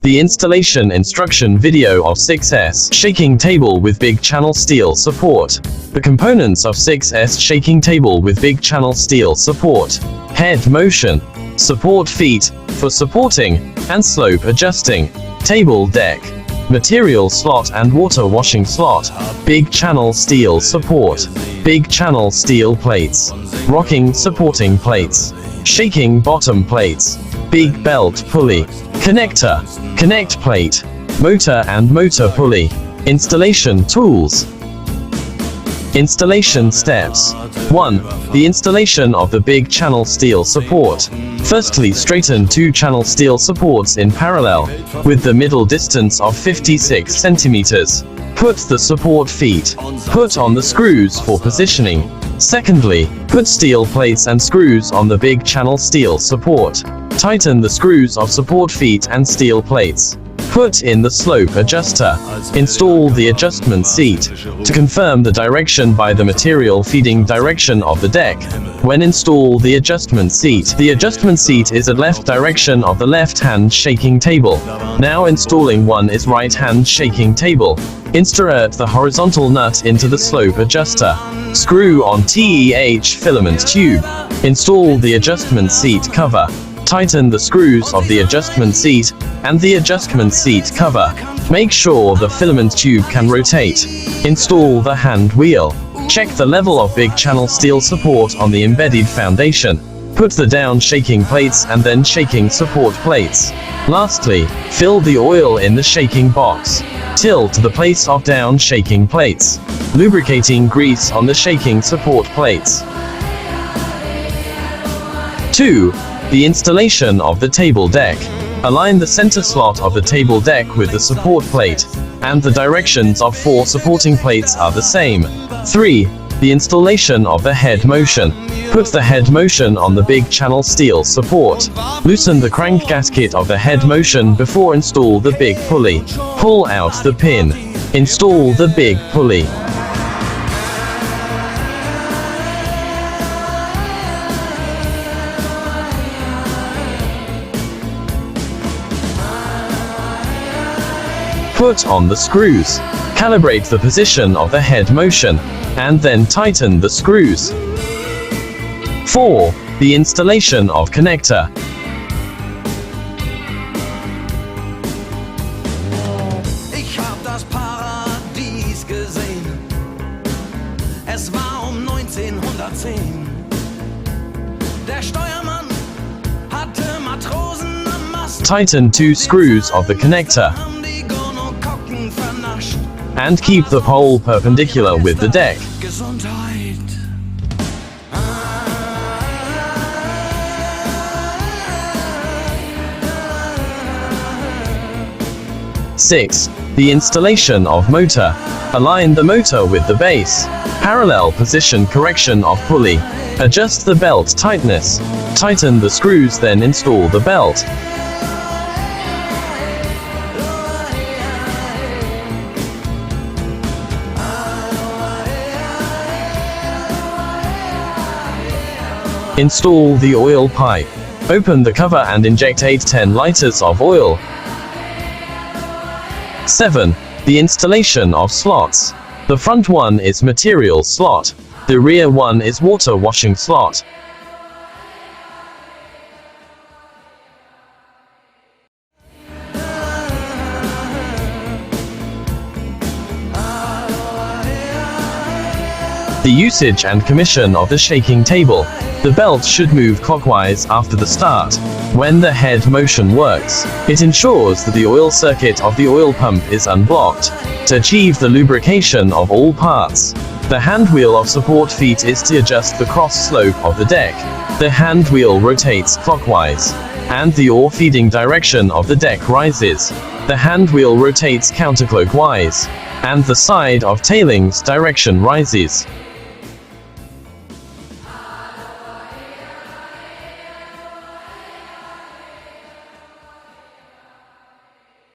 The installation instruction video of 6S shaking table with big channel steel support. The components of 6S shaking table with big channel steel support. Head motion. Support feet, for supporting, and slope adjusting. Table deck. Material slot and water washing slot. Big channel steel support. Big channel steel plates. Rocking supporting plates. Shaking bottom plates. Big belt pulley. Connector. Connect plate. Motor and motor pulley. Installation tools. Installation steps. 1. The installation of the big channel steel support. Firstly, straighten 2 channel steel supports in parallel, with the middle distance of 56 centimeters. Put the support feet. Put on the screws for positioning. Secondly, put steel plates and screws on the big channel steel support. Tighten the screws of support feet and steel plates. Put in the slope adjuster. Install the adjustment seat. To confirm the direction by the material feeding direction of the deck. When install the adjustment seat is at left direction of the left-hand shaking table. Now installing one is right-hand shaking table. Insert the horizontal nut into the slope adjuster. Screw on TEH filament tube. Install the adjustment seat cover. Tighten the screws of the adjustment seat and the adjustment seat cover. Make sure the filament tube can rotate. Install the hand wheel. Check the level of big channel steel support on the embedded foundation. Put the down shaking plates and then shaking support plates. Lastly, fill the oil in the shaking box. Tilt the place of down shaking plates. Lubricating grease on the shaking support plates. 2. The installation of the table deck. Align the center slot of the table deck with the support plate, and the directions of 4 supporting plates are the same. 3. The installation of the head motion. Put the head motion on the big channel steel support. Loosen the crank gasket of the head motion before install the big pulley. Pull out the pin. Install the big pulley. Put on the screws. Calibrate the position of the head motion, and then tighten the screws. 4. The installation of connector. Ich hab das Paradies gesehen. Es war 1910. Der Steuermann hatte Matrosen am Mast. Tighten 2 screws of the connector. And keep the pole perpendicular with the deck. 6. The installation of motor. Align the motor with the base. Parallel position correction of pulley. Adjust the belt tightness. Tighten the screws, then install the belt. Install the oil pipe. Open the cover and inject 8-10 liters of oil. 7. The installation of slots. The front one is material slot. The rear one is water washing slot. The usage and commission of the shaking table. The belt should move clockwise after the start. When the head motion works, it ensures that the oil circuit of the oil pump is unblocked. To achieve the lubrication of all parts, the hand wheel of support feet is to adjust the cross slope of the deck. The hand wheel rotates clockwise, and the oil feeding direction of the deck rises. The hand wheel rotates counterclockwise, and the side of tailings direction rises.